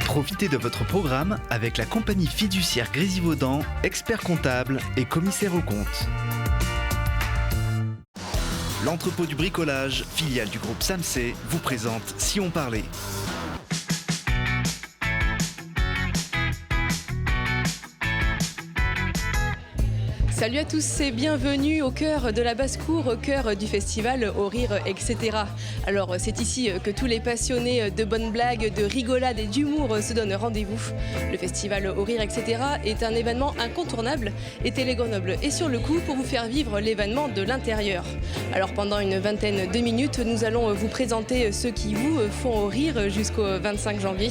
Profitez de votre programme avec la compagnie fiduciaire Grésivaudan, expert comptable et commissaire aux comptes. L'entrepôt du bricolage, filiale du groupe Samsé, vous présente Si on parlait. Salut à tous et bienvenue au cœur de la basse-cour, au cœur du festival Au Rire, etc. Alors c'est ici que tous les passionnés de bonnes blagues, de rigolade et d'humour se donnent rendez-vous. Le festival Au Rire, etc. est un événement incontournable et Télé Grenoble est sur le coup pour vous faire vivre l'événement de l'intérieur. Alors pendant une vingtaine de minutes, nous allons vous présenter ceux qui vous font rire jusqu'au 25 janvier,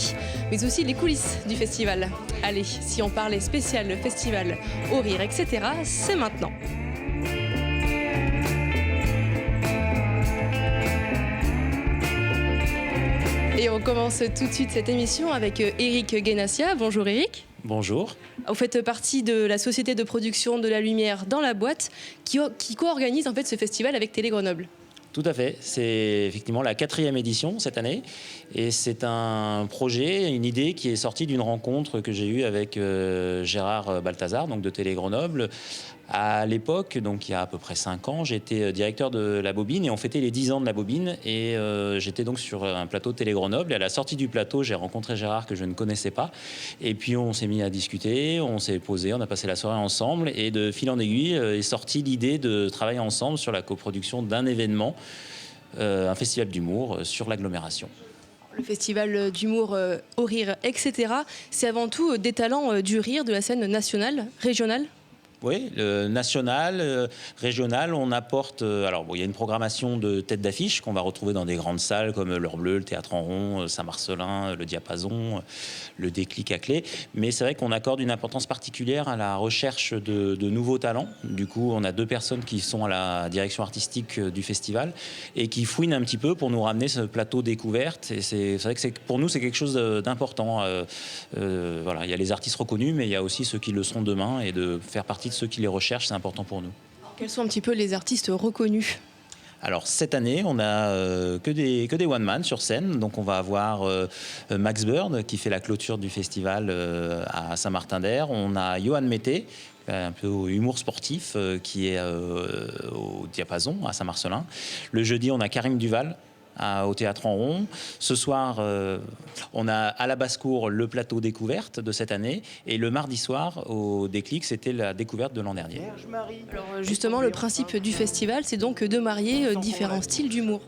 mais aussi les coulisses du festival. Allez, si on parlait spécial festival Au Rire, etc., c'est maintenant. Et on commence tout de suite cette émission avec Eric Guénassia. Bonjour Eric. Bonjour. Vous faites partie de la société de production de la lumière dans la boîte qui co-organise en fait ce festival avec Télé Grenoble. Tout à fait. C'est effectivement la 4e édition cette année. Et c'est un projet, une idée qui est sortie d'une rencontre que j'ai eue avec Gérard Balthazar, donc de Télé Grenoble. À l'époque, donc il y a à peu près 5 ans, j'étais directeur de la Bobine et on fêtait les 10 ans de la Bobine. Et j'étais donc sur un plateau de Télé Grenoble. Et à la sortie du plateau, j'ai rencontré Gérard que je ne connaissais pas. Et puis on s'est mis à discuter, on s'est posé, on a passé la soirée ensemble. Et de fil en aiguille est sortie l'idée de travailler ensemble sur la coproduction d'un événement, un festival d'humour sur l'agglomération. Le festival d'humour Au Rire, etc. C'est avant tout des talents du rire de la scène nationale, régionale. Oui, national, régional, on apporte... alors, bon, il y a une programmation de têtes d'affiche qu'on va retrouver dans des grandes salles comme l'Heure Bleue, le Théâtre en Rond, Saint-Marcelin, le Diapason, le Déclic à Clé. Mais c'est vrai qu'on accorde une importance particulière à la recherche de nouveaux talents. Du coup, on a 2 personnes qui sont à la direction artistique du festival et qui fouinent un petit peu pour nous ramener ce plateau découverte. Et c'est vrai que pour nous, c'est quelque chose d'important. Voilà, il y a les artistes reconnus, mais il y a aussi ceux qui le seront demain et de faire partie de ceux qui les recherchent, c'est important pour nous. Quels sont un petit peu les artistes reconnus ? Alors cette année, on a que des one-man sur scène. Donc on va avoir Max Bird qui fait la clôture du festival à Saint-Martin-d'Air. On a Johan Mété, un peu au humour sportif, qui est au Diapason à Saint-Marcelin. Le jeudi, on a Karim Duval au Théâtre en Rond. Ce soir, on a à la basse-cour le plateau découverte de cette année. Et le mardi soir, au Déclic, c'était la découverte de l'an dernier. Alors justement, le principe du festival, c'est donc de marier différents styles d'humour.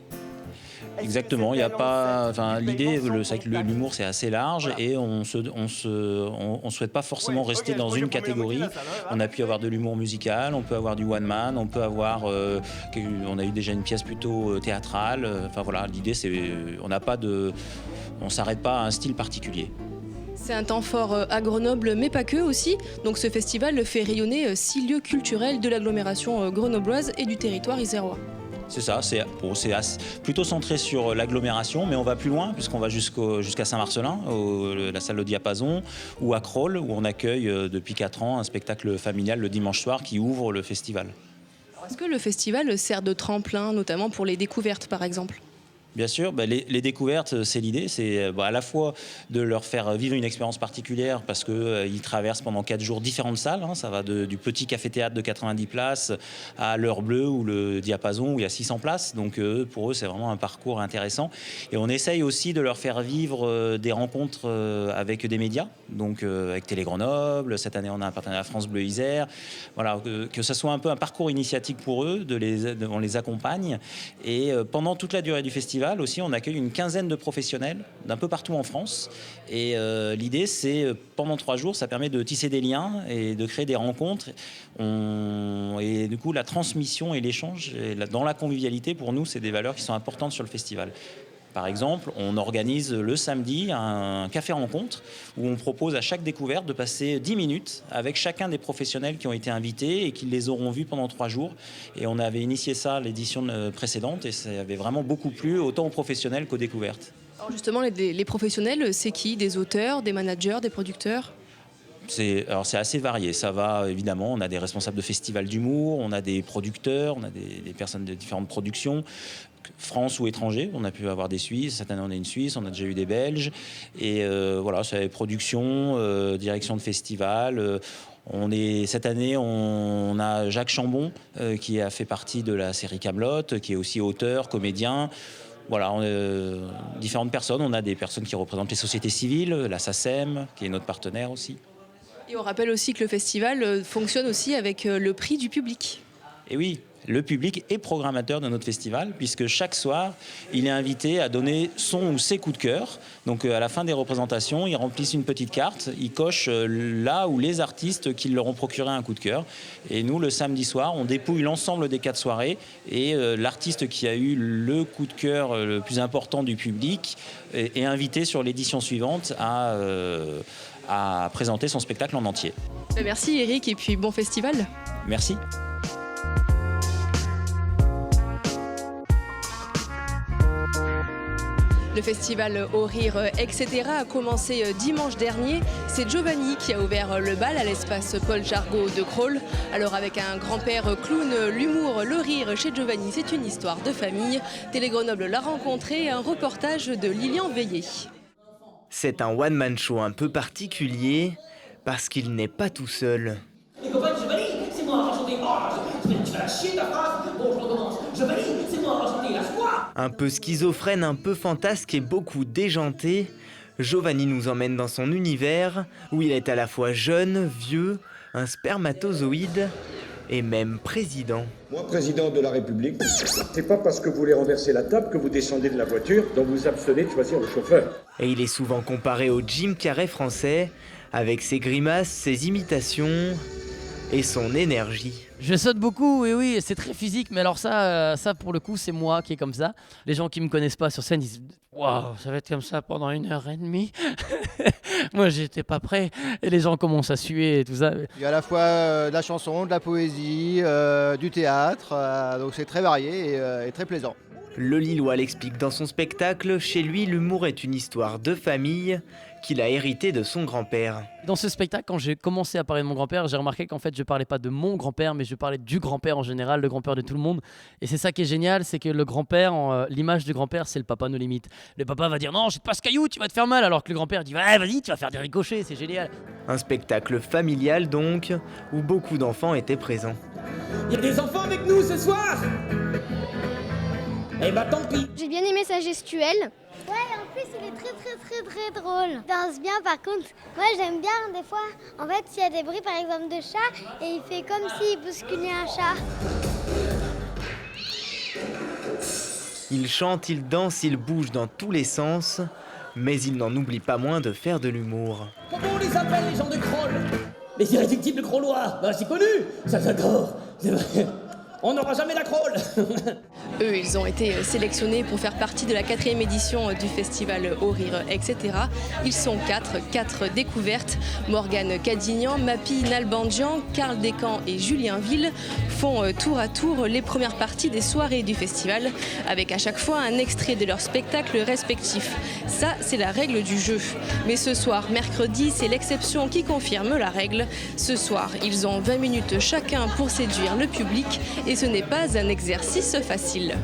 Exactement, il n'y a pas... Enfin, l'idée, c'est que l'humour, c'est assez large et on souhaite pas forcément rester dans une catégorie. On a pu avoir de l'humour musical, on peut avoir du one-man, on peut avoir... on a eu déjà une pièce plutôt théâtrale. Enfin voilà, l'idée, c'est... On s'arrête pas à un style particulier. C'est un temps fort à Grenoble, mais pas que aussi. Donc ce festival fait rayonner 6 lieux culturels de l'agglomération grenobloise et du territoire isérois. C'est ça, c'est plutôt centré sur l'agglomération, mais on va plus loin puisqu'on va jusqu'à Saint-Marcelin, la salle de Diapason, ou à Crolles, où on accueille depuis 4 ans un spectacle familial le dimanche soir qui ouvre le festival. Alors, est-ce que le festival sert de tremplin, notamment pour les découvertes par exemple ? Bien sûr, les découvertes, c'est l'idée, c'est à la fois de leur faire vivre une expérience particulière parce qu'ils traversent pendant 4 jours différentes salles. Ça va du petit café-théâtre de 90 places à l'Heure Bleue ou le Diapason où il y a 600 places. Donc pour eux, c'est vraiment un parcours intéressant. Et on essaye aussi de leur faire vivre des rencontres avec des médias, donc avec Télé Grenoble. Cette année, on a un partenariat France Bleu Isère. Voilà, que ça soit un peu un parcours initiatique pour eux, on les accompagne. Et pendant toute la durée du festival, aussi, on accueille une quinzaine de professionnels d'un peu partout en France. Et l'idée, c'est pendant 3 jours, ça permet de tisser des liens et de créer des rencontres. Et du coup, la transmission et l'échange, dans la convivialité, pour nous, c'est des valeurs qui sont importantes sur le festival. Par exemple, on organise le samedi un café-rencontre où on propose à chaque découverte de passer 10 minutes avec chacun des professionnels qui ont été invités et qui les auront vus pendant 3 jours. Et on avait initié ça l'édition précédente et ça avait vraiment beaucoup plu, autant aux professionnels qu'aux découvertes. Alors justement, les professionnels, c'est qui ? Des auteurs, des managers, des producteurs ? C'est assez varié. Ça va, évidemment, on a des responsables de festivals d'humour, on a des producteurs, on a des personnes de différentes productions. France ou étrangers. On a pu avoir des Suisses, cette année on a une Suisse, on a déjà eu des Belges. Et voilà, c'est production, direction de festival. Cette année, on a Jacques Chambon qui a fait partie de la série Kaamelott, qui est aussi auteur, comédien. Voilà, différentes personnes. On a des personnes qui représentent les sociétés civiles, la SACEM, qui est notre partenaire aussi. Et on rappelle aussi que le festival fonctionne aussi avec le prix du public. Et oui, le public est programmateur de notre festival, puisque chaque soir, il est invité à donner son ou ses coups de cœur. Donc à la fin des représentations, ils remplissent une petite carte, ils cochent là où les artistes qui leur ont procuré un coup de cœur. Et nous, le samedi soir, on dépouille l'ensemble des 4 soirées, et l'artiste qui a eu le coup de cœur le plus important du public est invité sur l'édition suivante à présenter son spectacle en entier. Merci Eric, et puis bon festival. Merci. Le festival Au Rire, etc. a commencé dimanche dernier. C'est Giovanni qui a ouvert le bal à l'espace Paul Jargot de Crolles. Alors avec un grand-père clown, l'humour, le rire chez Giovanni, c'est une histoire de famille. Télé Grenoble l'a rencontré, un reportage de Lilian Veillé. C'est un one-man show un peu particulier parce qu'il n'est pas tout seul. Les copains, Giovanni, c'est moi, enchanté. Tu vas la chier ta phrase. Bon, je recommence. Giovanni, c'est moi, enchanté, lâche-moi. Un peu schizophrène, un peu fantasque et beaucoup déjanté, Giovanni nous emmène dans son univers où il est à la fois jeune, vieux, un spermatozoïde et même président. Moi, président de la République, c'est pas parce que vous voulez renverser la table que vous descendez de la voiture dont vous abstenez de choisir le chauffeur. Et il est souvent comparé au Jim Carrey français, avec ses grimaces, ses imitations et son énergie. Je saute beaucoup, oui, c'est très physique, mais alors ça pour le coup, c'est moi qui est comme ça. Les gens qui me connaissent pas sur scène, ils disent « Waouh, ça va être comme ça pendant 1h30 ?» Moi, j'étais pas prêt, et les gens commencent à suer et tout ça. Il y a à la fois de la chanson, de la poésie, du théâtre, donc c'est très varié et très plaisant. Le Lillois l'explique dans son spectacle, chez lui, l'humour est une histoire de famille qu'il a hérité de son grand-père. Dans ce spectacle, quand j'ai commencé à parler de mon grand-père, j'ai remarqué qu'en fait, je parlais pas de mon grand-père, mais je parlais du grand-père en général, le grand-père de tout le monde. Et c'est ça qui est génial, c'est que le grand-père, l'image du grand-père, c'est le papa nos limites. Le papa va dire « Non, jette pas ce caillou, tu vas te faire mal », alors que le grand-père dit « Ouais, vas-y, tu vas faire des ricochets, c'est génial ». Un spectacle familial donc, où beaucoup d'enfants étaient présents. Il y a des enfants avec nous ce soir. Eh bah tant pis. J'ai bien aimé sa gestuelle. Ouais, en plus il est très drôle. Il danse bien par contre. Moi j'aime bien des fois, en fait s'il y a des bruits par exemple de chat et il fait comme s'il bousculait un chat. Il chante, il danse, il bouge dans tous les sens, mais il n'en oublie pas moins de faire de l'humour. Comment on les appelle les gens de Crolles? Les irréductibles Crollois. Bah c'est connu, ça j'adore. C'est vrai. On n'aura jamais la Crole. Eux, ils ont été sélectionnés pour faire partie de la 4e édition du festival Au Rire, etc. Ils sont 4 découvertes. Morgane Cadignan, Mapi Nalbandian, Karl Descamps et Julien Ville font tour à tour les premières parties des soirées du festival, avec à chaque fois un extrait de leur spectacle respectif. Ça, c'est la règle du jeu. Mais ce soir, mercredi, c'est l'exception qui confirme la règle. Ce soir, ils ont 20 minutes chacun pour séduire le public. Et ce n'est pas un exercice facile.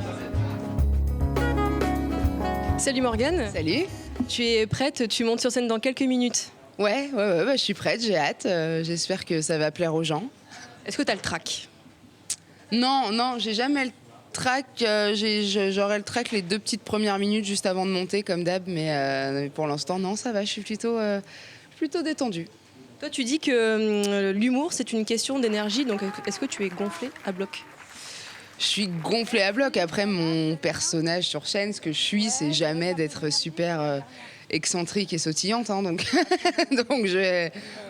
Salut Morgane. Salut. Tu es prête? Tu montes sur scène dans quelques minutes. Ouais, je suis prête, j'ai hâte. J'espère que ça va plaire aux gens. Est-ce que tu as le trac? Non, j'ai jamais le trac. J'aurai le trac les 2 petites premières minutes juste avant de monter, comme d'hab. Mais pour l'instant, non, ça va. Je suis plutôt détendue. Toi, tu dis que l'humour, c'est une question d'énergie. Donc, est-ce que tu es gonflée à bloc? Je suis gonflée à bloc. Après, mon personnage sur scène, ce que je suis, c'est jamais d'être super excentrique et sautillante. Hein, donc,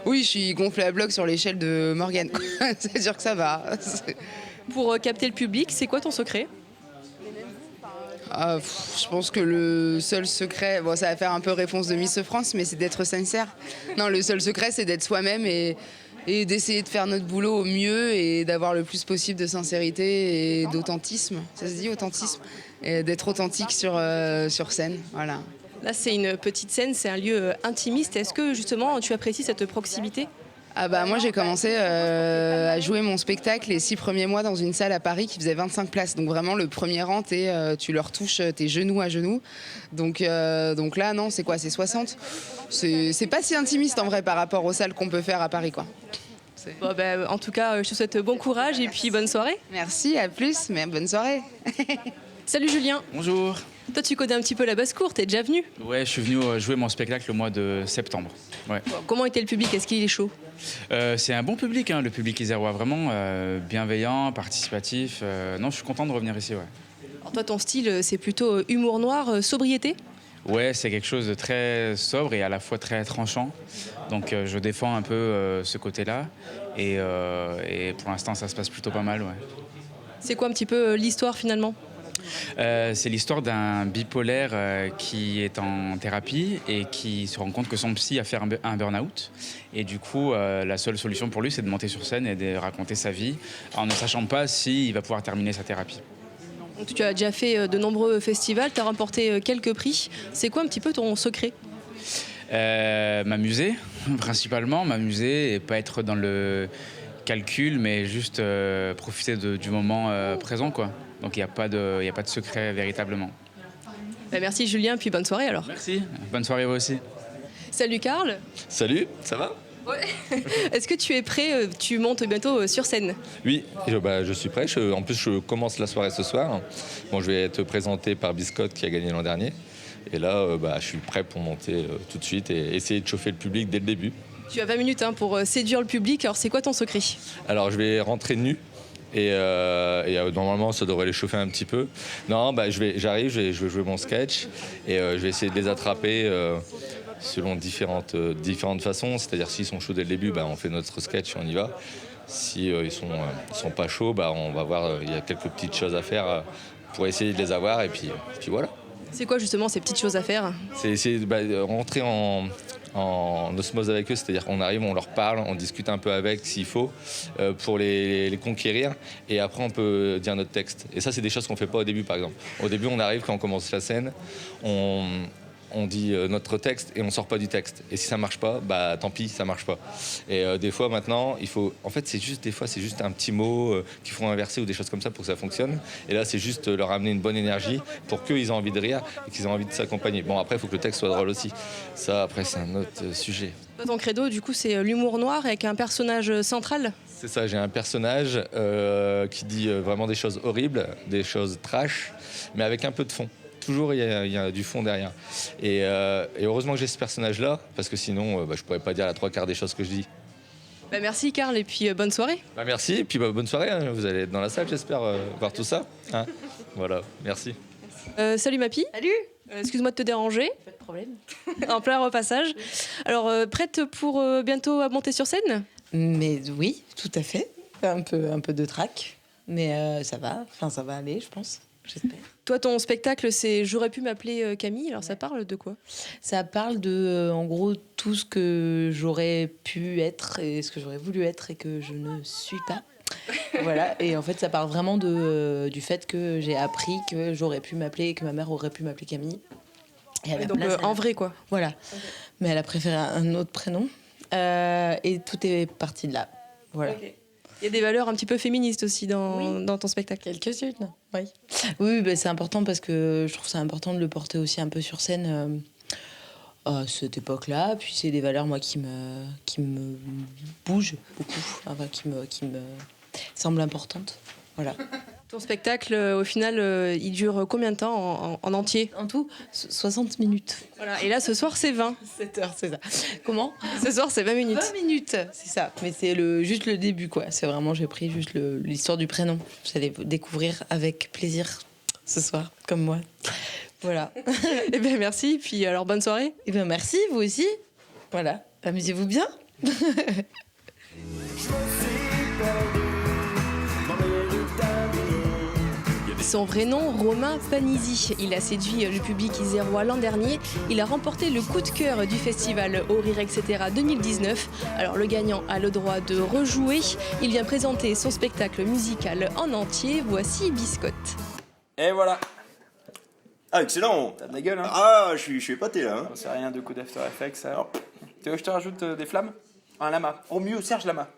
oui, je suis gonflée à bloc sur l'échelle de Morgane. C'est-à-dire que ça va. Pour capter le public, c'est quoi ton secret? Je pense que le seul secret, bon, ça va faire un peu réponse de Miss France, mais c'est d'être sincère. Non, le seul secret, c'est d'être soi-même et d'essayer de faire notre boulot au mieux et d'avoir le plus possible de sincérité et d'authentisme. Ça se dit, authentisme? Et d'être authentique sur scène, voilà. Là, c'est une petite scène, c'est un lieu intimiste. Est-ce que, justement, tu apprécies cette proximité? Ah bah moi j'ai commencé à jouer mon spectacle les 6 premiers mois dans une salle à Paris qui faisait 25 places. Donc vraiment le premier rang, tu leur touches tes genoux à genoux. Donc là non, c'est quoi? C'est 60. C'est pas si intimiste en vrai par rapport aux salles qu'on peut faire à Paris quoi. Bon, en tout cas, je te souhaite bon courage et puis bonne soirée. Merci, à plus, mais bonne soirée. Salut Julien. Bonjour. Toi, tu connais un petit peu la basse-cour, t'es déjà venu? Ouais, je suis venu jouer mon spectacle au mois de septembre. Ouais. Bon, comment était le public? Est-ce qu'il est chaud? C'est un bon public, hein, le public isérois, vraiment bienveillant, participatif. Non, je suis content de revenir ici. Ouais. Alors toi, ton style, c'est plutôt humour noir, sobriété? Ouais, c'est quelque chose de très sobre et à la fois très tranchant. Donc je défends un peu ce côté-là. Et pour l'instant, ça se passe plutôt pas mal. Ouais. C'est quoi un petit peu l'histoire finalement? C'est l'histoire d'un bipolaire qui est en thérapie et qui se rend compte que son psy a fait un burn-out. Et du coup, la seule solution pour lui, c'est de monter sur scène et de raconter sa vie en ne sachant pas s'il va pouvoir terminer sa thérapie. Donc, tu as déjà fait de nombreux festivals, tu as remporté quelques prix. C'est quoi un petit peu ton secret? M'amuser, principalement, m'amuser et pas être dans le calcul, mais juste profiter du moment présent, quoi. Donc il n'y a pas de secret véritablement. Merci Julien, puis bonne soirée alors. Merci, bonne soirée à vous aussi. Salut Karl. Salut, ça va? Ouais. Est-ce que tu es prêt? Tu montes bientôt sur scène? Oui, je suis prêt. En plus, je commence la soirée ce soir. Bon, je vais être présenté par Biscotte qui a gagné l'an dernier. Et là, je suis prêt pour monter tout de suite et essayer de chauffer le public dès le début. Tu as 20 minutes pour séduire le public. Alors, c'est quoi ton secret? Alors, je vais rentrer nu. Et normalement, ça devrait les chauffer un petit peu. Non, j'arrive, je vais jouer mon sketch et je vais essayer de les attraper selon différentes façons. C'est-à-dire s'ils sont chauds dès le début, on fait notre sketch et on y va. Si ils sont pas chauds, on va voir. Il y a quelques petites choses à faire pour essayer de les avoir et puis voilà. C'est quoi justement ces petites choses à faire? C'est essayer de rentrer en osmose avec eux, c'est-à-dire qu'on arrive, on leur parle, on discute un peu avec s'il faut pour les conquérir et après on peut dire notre texte. Et ça, c'est des choses qu'on ne fait pas au début, par exemple. Au début, on arrive, quand on commence la scène, on dit notre texte et on sort pas du texte. Et si ça marche pas, tant pis, ça marche pas. Et des fois maintenant, c'est juste un petit mot qu'il faut inverser ou des choses comme ça pour que ça fonctionne. Et là, c'est juste leur amener une bonne énergie pour qu'ils aient envie de rire et qu'ils aient envie de s'accompagner. Bon, après, il faut que le texte soit drôle aussi. Ça, après, c'est un autre sujet. Ton credo, du coup, c'est l'humour noir avec un personnage central? C'est ça, j'ai un personnage qui dit vraiment des choses horribles, des choses trash, mais avec un peu de fond. Toujours, il y a du fond derrière. Et heureusement que j'ai ce personnage-là, parce que sinon, je pourrais pas dire la 3/4 des choses que je dis. Merci Karl, et puis bonne soirée. Merci, et puis bonne soirée. Hein. Vous allez être dans la salle, j'espère, voir tout ça. Hein. Voilà, merci. Salut Mapi. Salut. Excuse-moi de te déranger. Pas de problème. En plein repassage. Alors, prête pour bientôt monter sur scène? Mais oui, tout à fait. Un peu de trac, mais ça va aller, je pense. J'espère. Toi, ton spectacle, c'est J'aurais pu m'appeler Camille. Alors, ça parle de quoi? Ça parle de, en gros, tout ce que j'aurais pu être et ce que j'aurais voulu être et que je ne suis pas. Voilà. Et en fait, ça parle vraiment du fait que j'ai appris que j'aurais pu m'appeler, que ma mère aurait pu m'appeler Camille. Et à la donc, place, en vrai, quoi. Voilà. Okay. Mais elle a préféré un autre prénom. Et tout est parti de là. Voilà. Okay. Il y a des valeurs un petit peu féministes aussi dans ton spectacle. Quelques-unes, oui. Oui, c'est important parce que je trouve ça important de le porter aussi un peu sur scène à cette époque-là. Puis c'est des valeurs, moi, qui me bougent beaucoup, qui me semblent importantes. Voilà. Ton spectacle, au final, il dure combien de temps en entier? En tout, 60 minutes. Voilà. Et là, ce soir, c'est 20. 7 heures, c'est ça. Comment? Ce soir, c'est 20 minutes. 20 minutes, c'est ça. Mais c'est juste le début, quoi. C'est vraiment, j'ai pris juste l'histoire du prénom. Vous allez découvrir avec plaisir ce soir, comme moi. Voilà. Eh bien, merci. Puis alors, bonne soirée. Eh bien, merci, vous aussi. Voilà. Amusez-vous bien. Son vrai nom, Romain Panisi. Il a séduit le public isérois l'an dernier. Il a remporté le coup de cœur du festival Au Rire, etc. 2019. Alors le gagnant a le droit de rejouer. Il vient présenter son spectacle musical en entier. Voici Biscotte. Et voilà. Ah, excellent. T'as de la gueule, hein. Ah, je suis épaté là. Hein. C'est rien de coup d'After Effects, ça. Alors, tu veux que je te rajoute des flammes? Un lama. Au mieux, Serge Lama.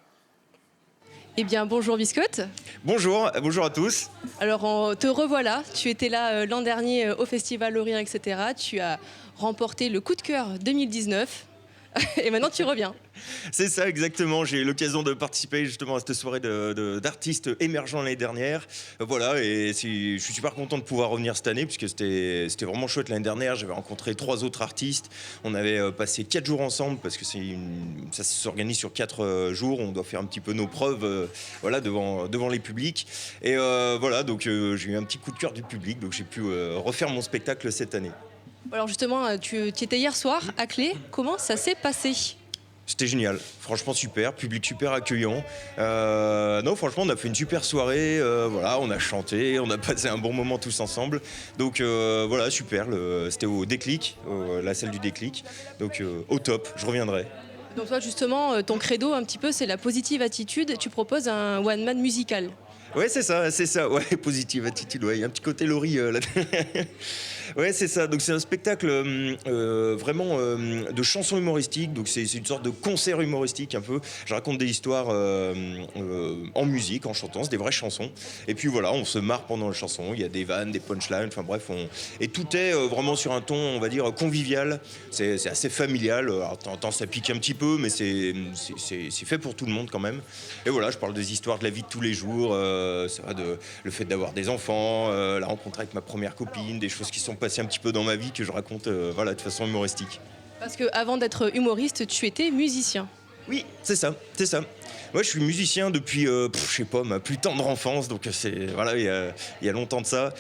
Eh bien, bonjour Biscotte. Bonjour à tous. Alors, te revoilà. Tu étais là l'an dernier au Festival Au Rire, etc. Tu as remporté le coup de cœur 2019. Et maintenant, tu reviens. C'est ça, exactement. J'ai eu l'occasion de participer justement à cette soirée d'artistes émergents l'année dernière. Voilà, et je suis super content de pouvoir revenir cette année, puisque c'était vraiment chouette l'année dernière. J'avais rencontré 3 autres artistes. On avait passé 4 jours ensemble, parce que ça s'organise sur 4 jours. On doit faire un petit peu nos preuves voilà, devant les publics. Et voilà, donc j'ai eu un petit coup de cœur du public, donc j'ai pu refaire mon spectacle cette année. Alors justement, tu étais hier soir à Clé. Comment ça s'est passé ? C'était génial, franchement super, public super accueillant. Non, franchement, on a fait une super soirée, voilà, on a chanté, on a passé un bon moment tous ensemble. Donc voilà, super, c'était au Déclic, la salle du Déclic. Donc au top, je reviendrai. Donc toi justement, ton credo un petit peu, c'est la positive attitude. Tu proposes un one-man musical. Ouais, c'est ça, ouais, positive attitude, ouais, il y a un petit côté Laurie là. Ouais, c'est ça, donc c'est un spectacle vraiment de chansons humoristiques, donc c'est une sorte de concert humoristique un peu. Je raconte des histoires en musique, en chantant, c'est des vraies chansons. Et puis voilà, on se marre pendant la chanson, il y a des vannes, des punchlines, enfin bref, et tout est vraiment sur un ton, on va dire, convivial. C'est assez familial, alors de temps en temps ça pique un petit peu, mais c'est fait pour tout le monde quand même. Et voilà, je parle des histoires de la vie de tous les jours, ça va le fait d'avoir des enfants, la rencontre avec ma première copine, des choses qui sont passées un petit peu dans ma vie que je raconte voilà, de façon humoristique. Parce qu'avant d'être humoriste, tu étais musicien. Oui, c'est ça. Moi, je suis musicien depuis, je sais pas, ma plus tendre enfance, donc voilà, il y a longtemps de ça.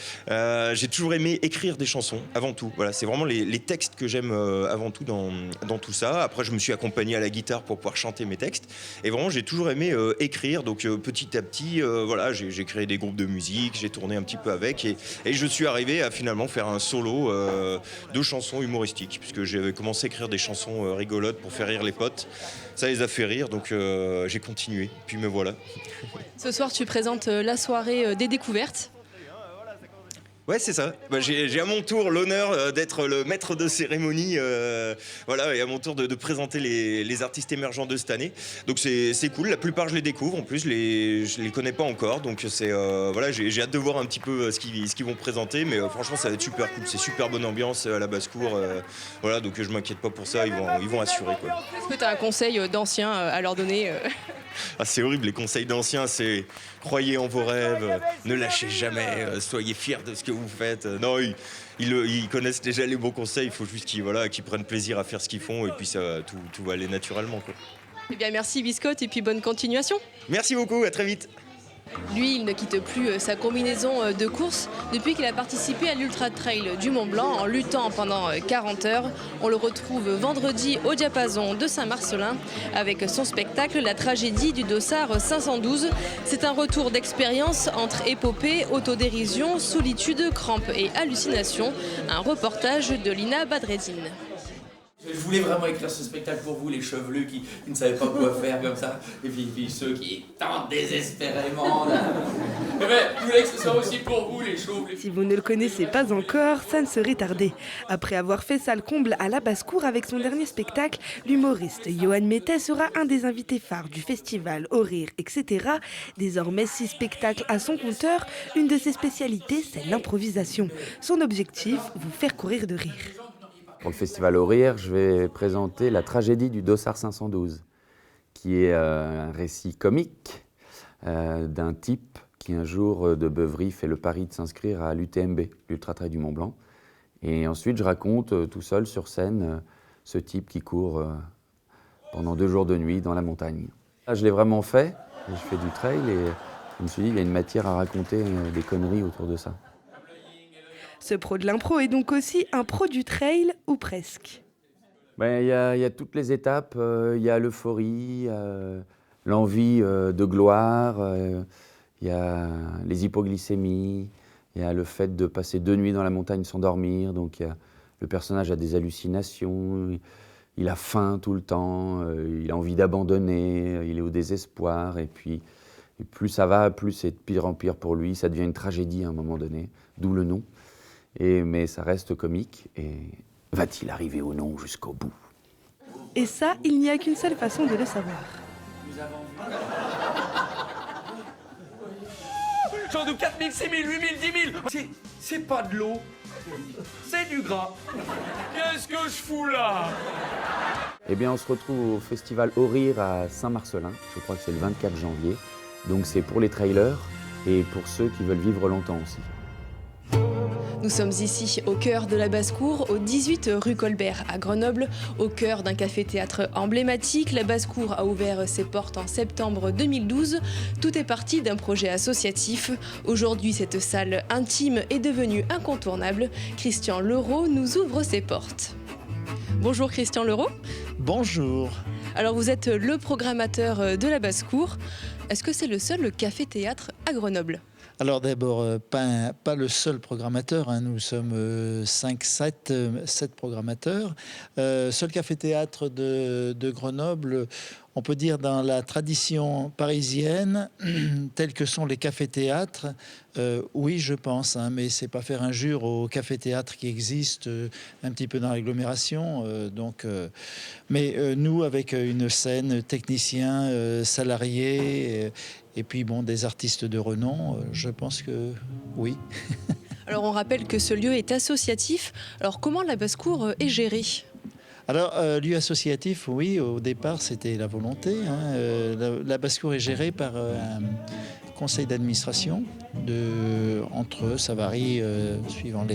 J'ai toujours aimé écrire des chansons, avant tout. Voilà, c'est vraiment les textes que j'aime avant tout dans tout ça. Après, je me suis accompagné à la guitare pour pouvoir chanter mes textes. Et vraiment, j'ai toujours aimé écrire. Donc, petit à petit, voilà, j'ai créé des groupes de musique, j'ai tourné un petit peu avec, et je suis arrivé à finalement faire un solo de chansons humoristiques, puisque j'avais commencé à écrire des chansons rigolotes pour faire rire les potes. Ça les a fait rire, donc j'ai continué, puis me voilà. Ce soir, tu présentes la soirée des découvertes. Ouais, c'est ça. J'ai à mon tour l'honneur d'être le maître de cérémonie, voilà, et à mon tour de présenter les artistes émergents de cette année. Donc c'est cool. La plupart je les découvre. En plus, je les connais pas encore. Donc voilà, j'ai hâte de voir un petit peu ce qu'ils vont présenter. Mais franchement, ça va être super cool. C'est super bonne ambiance à la basse-cour. Voilà, donc je m'inquiète pas pour ça. Ils vont assurer, quoi. Est-ce que tu as un conseil d'ancien à leur donner Ah, c'est horrible, les conseils d'anciens, c'est croyez en vos rêves, ne lâchez jamais, soyez fiers de ce que vous faites. Non, ils connaissent déjà les bons conseils, il faut juste qu'ils prennent plaisir à faire ce qu'ils font, et puis ça, tout va aller naturellement, quoi. Eh bien, merci Biscotte, et puis bonne continuation. Merci beaucoup, à très vite. Lui, il ne quitte plus sa combinaison de course depuis qu'il a participé à l'Ultra Trail du Mont Blanc en luttant pendant 40 heures. On le retrouve vendredi au Diapason de Saint-Marcellin avec son spectacle La tragédie du Dossard 512. C'est un retour d'expérience entre épopée, autodérision, solitude, crampes et hallucinations. Un reportage de Lina Badreddine. Je voulais vraiment écrire ce spectacle pour vous, les chevelus qui ne savaient pas quoi faire comme ça, et puis ceux qui tentent désespérément. Mais je voulais que ce soit aussi pour vous, les chauves. Si vous ne le connaissez pas encore, ça ne serait tardé. Après avoir fait salle comble à la basse-cour avec son dernier spectacle, l'humoriste Johan Mettet sera un des invités phares du festival Au Rire, etc. Désormais 6 spectacles à son compteur, une de ses spécialités, c'est l'improvisation. Son objectif, vous faire courir de rire. Pour le Festival Au Rire, je vais présenter La tragédie du Dossard 512, qui est un récit comique d'un type qui un jour de Beuvry fait le pari de s'inscrire à l'UTMB, l'Ultra Trail du Mont Blanc. Et ensuite, je raconte tout seul sur scène ce type qui court pendant 2 jours de nuit dans la montagne. Là, je l'ai vraiment fait, je fais du trail et je me suis dit il y a une matière à raconter des conneries autour de ça. Ce pro de l'impro est donc aussi un pro du trail, ou presque. Il y a toutes les étapes, il y a l'euphorie, l'envie de gloire, il y a les hypoglycémies, il y a le fait de passer 2 nuits dans la montagne sans dormir, donc le personnage a des hallucinations, il a faim tout le temps, il a envie d'abandonner, il est au désespoir, et puis plus ça va, plus c'est de pire en pire pour lui, ça devient une tragédie à un moment donné, d'où le nom. Mais ça reste comique, et va-t-il arriver ou non jusqu'au bout ? Et ça, il n'y a qu'une seule façon de le savoir. J'en doute 4 000, 6 000, 8 000, 10 000. C'est pas de l'eau, c'est du gras. Qu'est-ce que je fous là? Eh bien, on se retrouve au festival Au Rire à Saint-Marcellin. Je crois que c'est le 24 janvier. Donc c'est pour les trailers et pour ceux qui veulent vivre longtemps aussi. Nous sommes ici au cœur de la basse-cour, au 18 rue Colbert à Grenoble, au cœur d'un café-théâtre emblématique. La basse-cour a ouvert ses portes en septembre 2012. Tout est parti d'un projet associatif. Aujourd'hui, cette salle intime est devenue incontournable. Christian Leroux nous ouvre ses portes. Bonjour Christian Leroux. Bonjour. Alors vous êtes le programmateur de la basse-cour. Est-ce que c'est le seul café-théâtre à Grenoble ? Alors d'abord, pas le seul programmateur, hein. Nous sommes 7 programmateurs. Seul café-théâtre de Grenoble, on peut dire dans la tradition parisienne, tels que sont les cafés-théâtres, oui je pense, hein, mais c'est pas faire injure aux cafés-théâtres qui existent un petit peu dans l'agglomération. Mais nous, avec une scène, techniciens, salariés... Et puis, bon, des artistes de renom, je pense que oui. Alors, on rappelle que ce lieu est associatif. Alors, comment la basse-cour est gérée ? Alors, lieu associatif, oui, au départ, c'était la volonté. Hein. La basse-cour est gérée par un conseil d'administration. Ça varie, suivant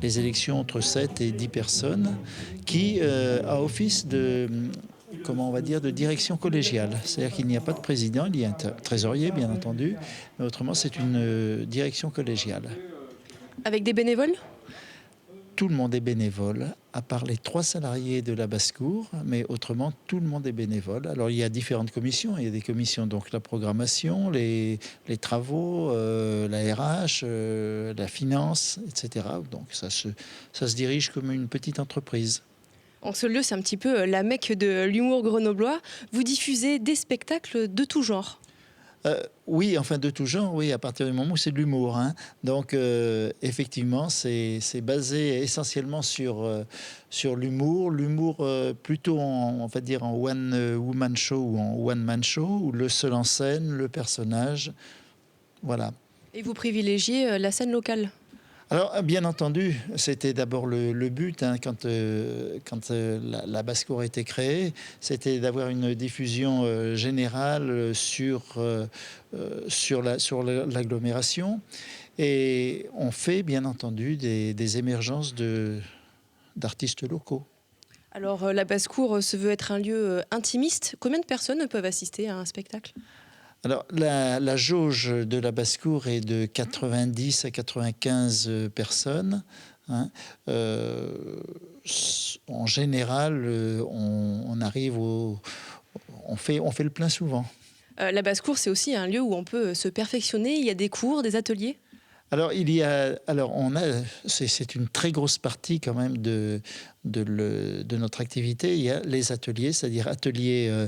les élections, entre 7 et 10 personnes, qui a office de... comment on va dire, de direction collégiale. C'est-à-dire qu'il n'y a pas de président, il y a un trésorier, bien entendu, mais autrement, c'est une direction collégiale. Avec des bénévoles ? Tout le monde est bénévole, à part les 3 salariés de la basse-cour, mais autrement, tout le monde est bénévole. Alors, il y a différentes commissions. Il y a des commissions, donc la programmation, les travaux, la RH, la finance, etc. Donc, ça se dirige comme une petite entreprise. En ce lieu, c'est un petit peu la Mecque de l'humour grenoblois. Vous diffusez des spectacles de tout genre. Oui, enfin de tout genre, oui, à partir du moment où c'est de l'humour. Hein. Donc, effectivement, c'est basé essentiellement sur l'humour. L'humour plutôt, on va dire, en one-woman show ou en one-man show, où le seul en scène, le personnage, voilà. Et vous privilégiez la scène locale ? Alors, bien entendu, c'était d'abord le but, hein, quand la basse-cour a été créée, c'était d'avoir une diffusion générale sur l'agglomération. Et on fait, bien entendu, des émergences d'artistes locaux. Alors, la basse-cour se veut être un lieu intimiste. Combien de personnes peuvent assister à un spectacle ? Alors, la jauge de la basse-cour est de 90 à 95 personnes. Hein. En général, on arrive on fait le plein souvent. La basse-cour, c'est aussi un lieu où on peut se perfectionner. Il y a des cours, des ateliers ? Alors, c'est une très grosse partie quand même de notre activité. Il y a les ateliers, c'est-à-dire atelier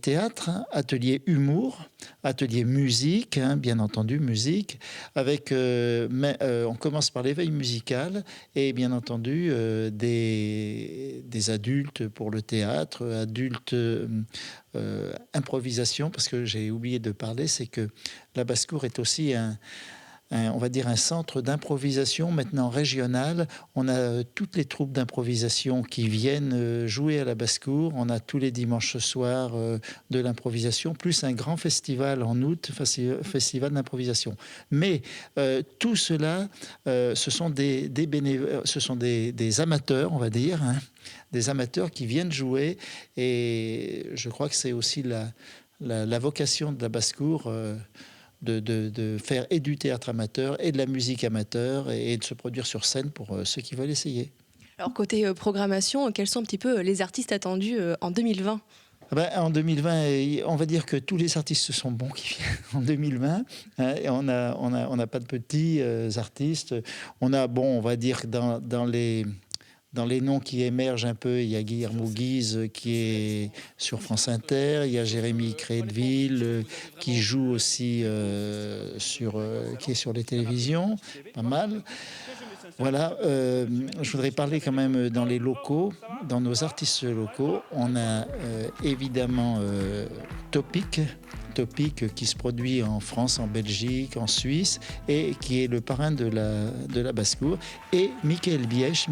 théâtre, atelier humour, atelier musique, hein, bien entendu, musique, avec, on commence par l'éveil musical et bien entendu des adultes pour le théâtre, adultes improvisation, parce que j'ai oublié de parler, c'est que la basse-cour est aussi on va dire un centre d'improvisation maintenant régional. On a toutes les troupes d'improvisation qui viennent jouer à la basse-cour. On a tous les dimanches soirs de l'improvisation, plus un grand festival en août, festival d'improvisation. Mais tout cela, ce sont des amateurs, on va dire, hein, des amateurs qui viennent jouer. Et je crois que c'est aussi la vocation de la basse-cour, de faire et du théâtre amateur et de la musique amateur et de se produire sur scène pour ceux qui veulent essayer. Alors côté programmation, quels sont un petit peu les artistes attendus en 2020 ? En 2020, on va dire que tous les artistes sont bons qui viennent en 2020. Hein, et on n'a pas de petits artistes. On va dire dans les noms qui émergent un peu, il y a Guillermo Guise qui est sur France Inter, il y a Jérémy Crédville qui joue aussi qui est sur les télévisions, pas mal. Voilà, je voudrais parler quand même dans les locaux, dans nos artistes locaux. On a évidemment Topic qui se produit en France, en Belgique, en Suisse et qui est le parrain de la basse-cour. Et Michael Bièche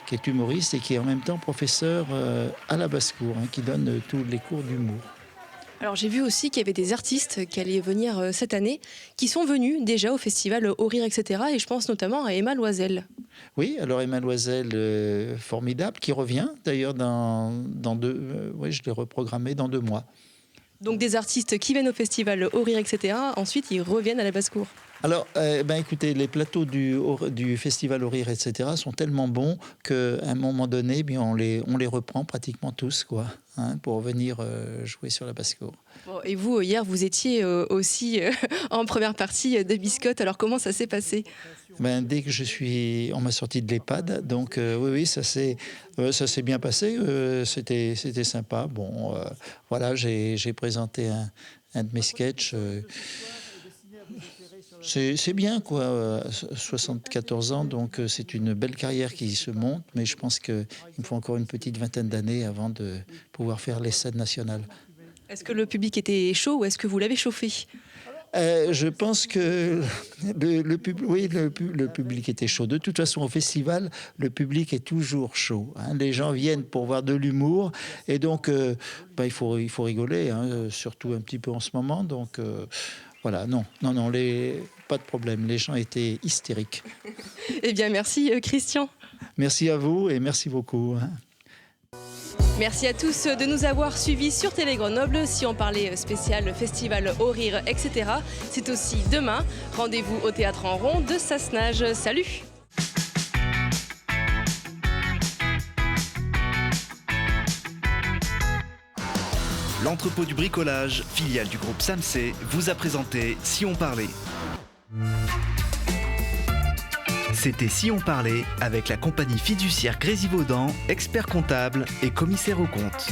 qui est humoriste et qui est en même temps professeur à la basse-cour, qui donne tous les cours d'humour. Alors j'ai vu aussi qu'il y avait des artistes qui allaient venir cette année, qui sont venus déjà au festival Au Rire, etc. Et je pense notamment à Emma Loisel. Oui, alors Emma Loisel, formidable, qui revient d'ailleurs dans 2... je l'ai reprogrammé dans 2 mois. Donc des artistes qui viennent au festival Au Rire, etc. Ensuite, ils reviennent à la basse-cour. Alors, écoutez, les plateaux du festival Au Rire, etc. sont tellement bons qu'à un moment donné, on les reprend pratiquement tous, quoi, pour venir jouer sur la basse-cour. Bon, et vous, hier, vous étiez aussi en première partie de Biscotte. Alors, comment ça s'est passé ? Dès que on m'a sorti de l'EHPAD, donc oui, ça s'est bien passé. C'était sympa. Bon, voilà, j'ai présenté un de mes sketchs. C'est bien, quoi. 74 ans, donc c'est une belle carrière qui se monte, mais je pense qu'il me faut encore une petite vingtaine d'années avant de pouvoir faire les scènes nationales. Est-ce que le public était chaud ou est-ce que vous l'avez chauffé ? Je pense que le public était chaud. De toute façon, au festival, le public est toujours chaud. Les gens viennent pour voir de l'humour et donc il faut rigoler, surtout un petit peu en ce moment. Donc voilà, non, pas de problème. Les gens étaient hystériques. Eh bien, merci Christian. Merci à vous et merci beaucoup. Merci à tous de nous avoir suivis sur Télé Grenoble. Si on parlait spécial festival Au Rire, etc. C'est aussi demain. Rendez-vous au Théâtre en Rond de Sassenage. Salut! L'entrepôt du bricolage, filiale du groupe Samsé, vous a présenté Si on parlait. C'était Si on parlait avec la compagnie fiduciaire Grésivaudan, expert comptable et commissaire aux comptes.